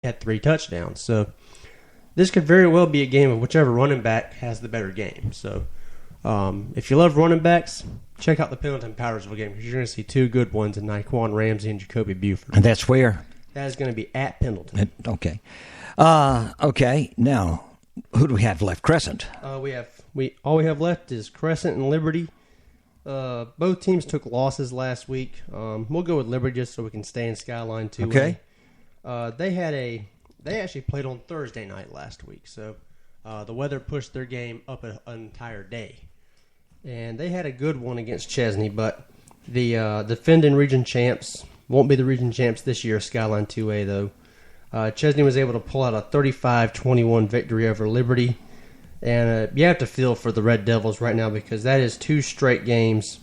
had 3 touchdowns. So this could very well be a game of whichever running back has the better game. So if you love running backs, check out the Pendleton Powdersville game because you're going to see 2 good ones in Nyquan Ramsey and Jacoby Buford. And that's where? That is going to be at Pendleton. Okay. Okay. Now, who do we have left? Crescent. All we have left is Crescent and Liberty. Both teams took losses last week. We'll go with Liberty just so we can stay in Skyline 2A. Okay. They actually played on Thursday night last week, so the weather pushed their game up an entire day. And they had a good one against Chesney, but the defending region champs won't be the region champs this year, Skyline 2A, though. Chesney was able to pull out a 35-21 victory over Liberty. And you have to feel for the Red Devils right now because that is 2 straight games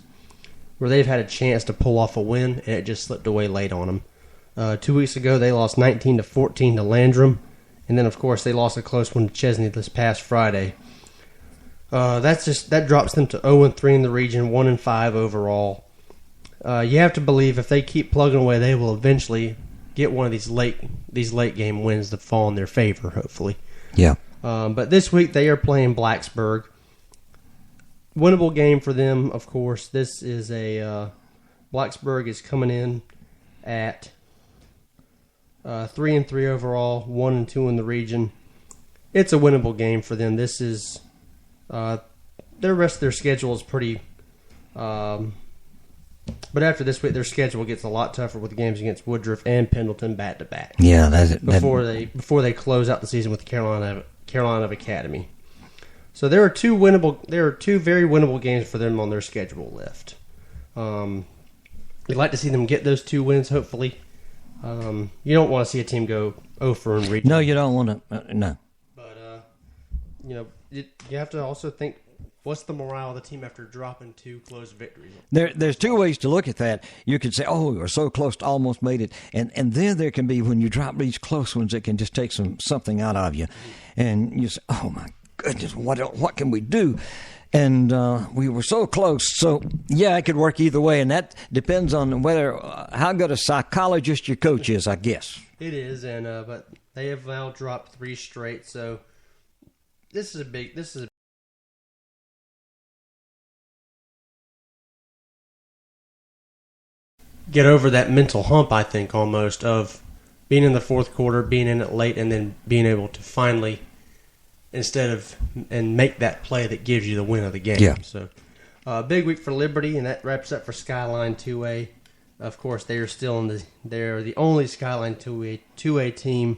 where they've had a chance to pull off a win, and it just slipped away late on them. 2 weeks ago, they lost 19-14 to Landrum. And then, of course, they lost a close one to Chesney this past Friday. That drops them to 0-3 in the region, 1-5 overall. You have to believe if they keep plugging away, they will eventually get one of these late game wins to fall in their favor, hopefully. Yeah. But this week they are playing Blacksburg. Winnable game for them, of course. This is Blacksburg is coming in at 3-3 overall, 1-2 in the region. It's a winnable game for them. This is their rest of their schedule is pretty. But after this week, their schedule gets a lot tougher with games against Woodruff and Pendleton back to back. Yeah, before they close out the season with Carolina of Academy. So there are 2 very winnable games for them on their schedule left. We'd like to see them get those 2 wins, hopefully. You don't want to see a team go 0-4 in region. No, you don't want to. No. But you have to also think, what's the morale of the team after dropping 2 close victories? There's 2 ways to look at that. You could say, "Oh, we're so close to almost made it," and then there can be when you drop these close ones, it can just take something out of you, and you say, "Oh my goodness, what can we do?" And we were so close. So yeah, it could work either way, and that depends on how good a psychologist your coach is, I guess. It is, and but they have now dropped 3 straight. So this is a get over that mental hump, I think, almost, of being in the fourth quarter, being in it late, and then being able to finally, make that play that gives you the win of the game. Yeah. So, big week for Liberty, and that wraps up for Skyline 2A. Of course, they're the only Skyline 2A team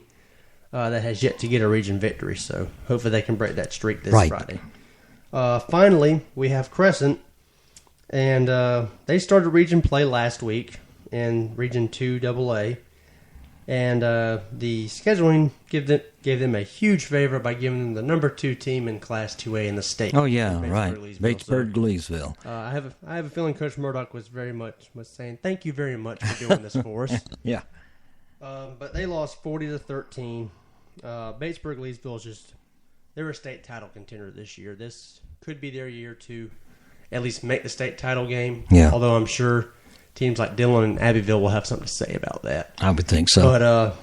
that has yet to get a region victory. So, hopefully they can break that streak this Friday. Finally, we have Crescent. And they started region play last week in Region 2 AA. And the scheduling gave them a huge favor by giving them the number 2 team in Class 2A in the state. Oh, yeah, right. Batesburg-Leesville. I have a feeling Coach Murdoch was saying, thank you very much for doing this for us. Yeah. But they lost 40-13. Batesburg-Leesville they're a state title contender this year. This could be their year to at least make the state title game. Yeah. Although I'm sure teams like Dillon and Abbeville will have something to say about that. I would think so. But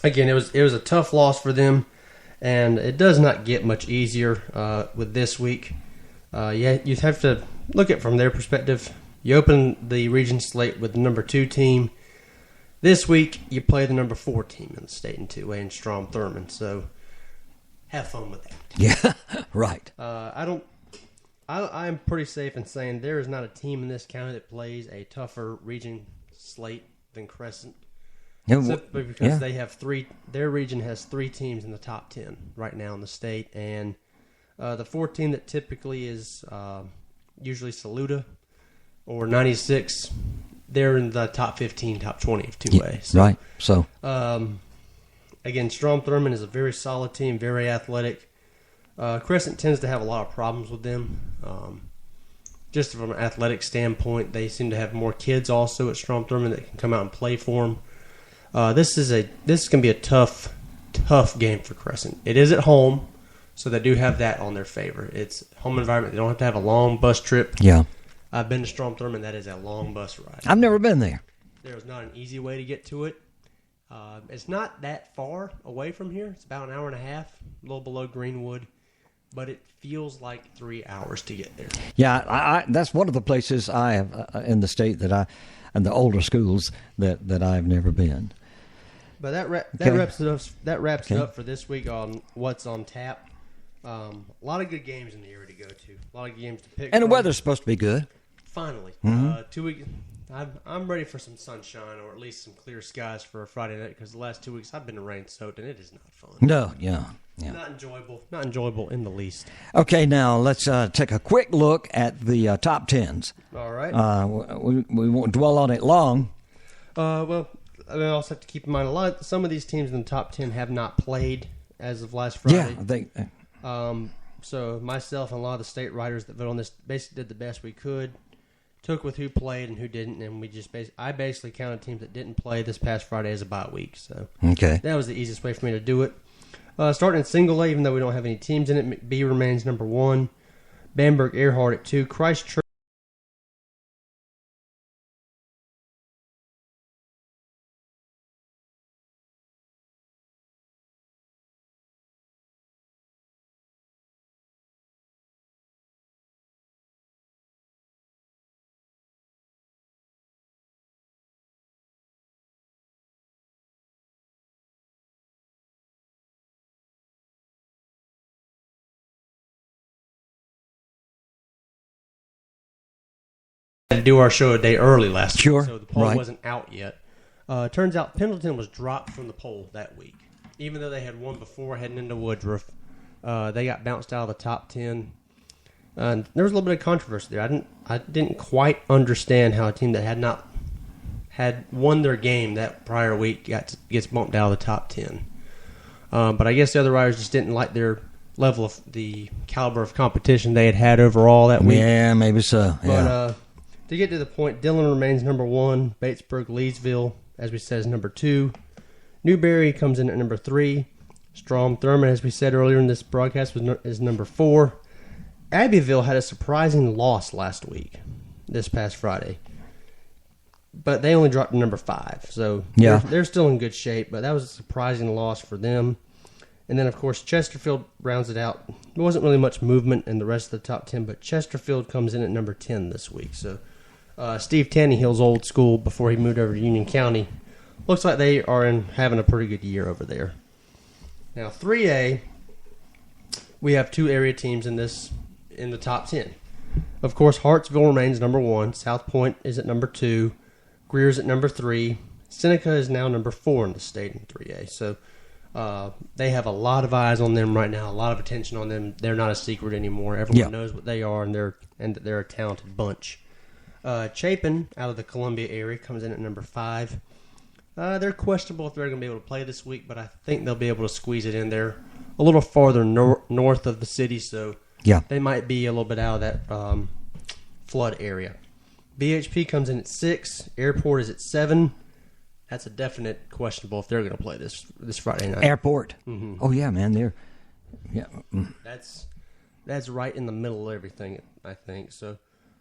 again, it was a tough loss for them, and it does not get much easier with this week. You have to look at it from their perspective. You open the region slate with the number 2 team. This week, you play the number 4 team in the state in 2A in Strom Thurmond. So have fun with that. Yeah, right. I'm pretty safe in saying there is not a team in this county that plays a tougher region slate than Crescent. Simply because they have their region has 3 teams in the top 10 right now in the state, and the 4th team that typically is usually Saluda or 96, they're in the top 15, top 20 of 2A. Yeah, so, right. So again, Strom Thurmond is a very solid team, very athletic. Crescent tends to have a lot of problems with them. Just from an athletic standpoint, they seem to have more kids also at Strom Thurmond that can come out and play for them. This is going to be a tough game for Crescent. It is at home, so they do have that on their favor. It's home environment. They don't have to have a long bus trip. Yeah. I've been to Strom Thurmond. That is a long bus ride. I've never been there. There is not an easy way to get to it. It's not that far away from here. It's about an hour and a half, a little below Greenwood, but it feels like 3 hours to get there. Yeah, I that's one of the places I have in the state and the older schools that I've never been. But that wraps it up. That wraps it up for this week on what's on tap. A lot of good games in the area to go to. A lot of games to pick. And the from. weather's supposed to be good. Finally, 2 weeks. I'm ready for some sunshine or at least some clear skies for a Friday night because the last 2 weeks I've been rain soaked and it is not fun. No, yeah. Not enjoyable. Not enjoyable in the least. Okay, now let's take a quick look at the top tens. All right. We won't dwell on it long. Well, I also have to keep in mind some of these teams in the top 10 have not played as of last Friday. Yeah, they. So myself and a lot of the state writers that vote on this basically did the best we could. Took with who played and who didn't, and I basically counted teams that didn't play this past Friday as a bye week. So that was the easiest way for me to do it. Starting in single A, even though we don't have any teams in it, B remains number 1. Bamberg Earhart at 2. Christchurch. To do our show a day early last week, so the poll wasn't out yet. Turns out Pendleton was dropped from the poll that week. Even though they had won before heading into Woodruff, they got bounced out of the top 10. And there was a little bit of controversy there. I didn't quite understand how a team that had won their game that prior week gets bumped out of the top 10. But I guess the other riders just didn't like their level of the caliber of competition they had overall that week. Yeah, maybe so. But to get to the point, Dillon remains number 1. Batesburg, Leesville, as we said, is number 2. Newberry comes in at number 3. Strom Thurman, as we said earlier in this broadcast, is number 4. Abbeville had a surprising loss last week, this past Friday. But they only dropped to number 5. So they're still in good shape, but that was a surprising loss for them. And then, of course, Chesterfield rounds it out. There wasn't really much movement in the rest of the top 10, but Chesterfield comes in at number 10 this week. So Steve Tannehill's old school before he moved over to Union County. Looks like they are having a pretty good year over there. Now, 3A, we have 2 area teams in the top 10. Of course, Hartsville remains number 1. South Point is at number 2. Greer's at number 3. Seneca is now number 4 in the state in 3A. So they have a lot of eyes on them right now, a lot of attention on them. They're not a secret anymore. Everyone knows what they are, and they're a talented bunch. Chapin, out of the Columbia area, comes in at number 5. They're questionable if they're going to be able to play this week, but I think they'll be able to squeeze it in there a little farther north of the city, so they might be a little bit out of that flood area. BHP comes in at 6. Airport is at 7. That's a definite questionable if they're going to play this Friday night. Airport. Mm-hmm. Oh, yeah, man. That's right in the middle of everything, I think. So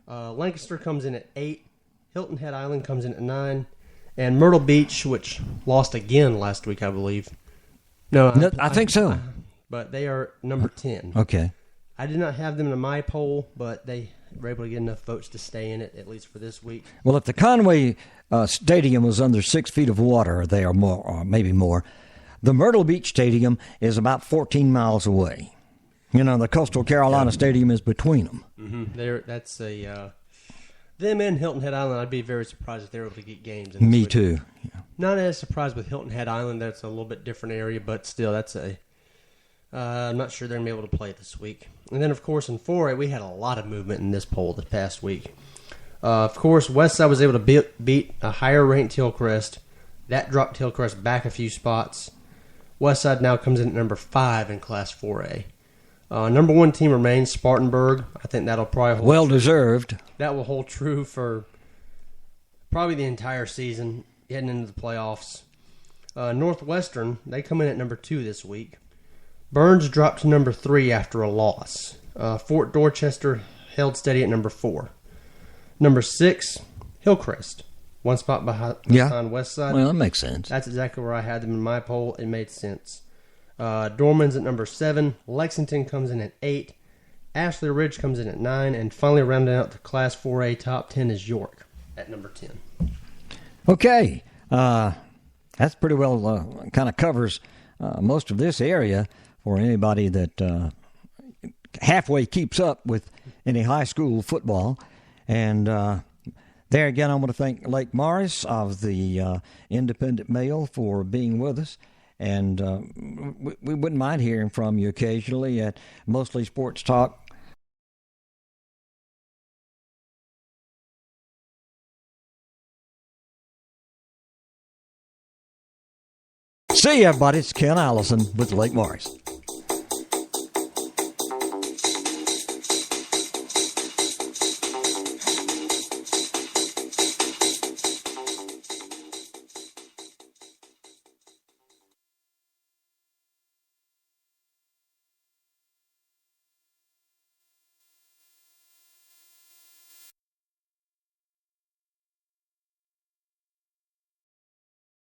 Lancaster comes in at 8. Hilton Head Island comes in at 9. And Myrtle Beach, which lost again last week, I believe. No, I think so. But they are number 10. Okay. I did not have them in my poll, but they were able to get enough votes to stay in it, at least for this week. Well, if the Conway Stadium was under 6 feet of water there, more, or maybe more, the Myrtle Beach Stadium is about 14 miles away. You know, the Coastal Carolina Stadium is between them. Mm-hmm. That's them and Hilton Head Island. I'd be very surprised if they were able to get games. Me too. Yeah. Not as surprised with Hilton Head Island. That's a little bit different area, but still, I'm not sure they're going to be able to play this week. And then, of course, in 4A, we had a lot of movement in this poll this past week. Of course, Westside was able to beat a higher-ranked Hillcrest. That dropped Hillcrest back a few spots. Westside now comes in at number 5 in Class 4A. Number 1 team remains Spartanburg. I think that'll probably hold well-deserved. That will hold true for probably the entire season, heading into the playoffs. Northwestern, they come in at number 2 this week. Burns dropped to number 3 after a loss. Fort Dorchester held steady at number 4. Number 6, Hillcrest. one spot behind West Side. Well, that makes sense. That's exactly where I had them in my poll. It made sense. Dorman's at number 7. Lexington comes in at 8. Ashley Ridge comes in at 9. And finally rounding out the Class 4A top 10 is York at number 10. Okay. That's pretty well kind of covers most of this area for anybody that halfway keeps up with any high school football. And there again, I want to thank Lake Morris of the Independent Mail for being with us. And we wouldn't mind hearing from you occasionally at Mostly Sports Talk. See you, everybody. It's Ken Allison with Lake Morris.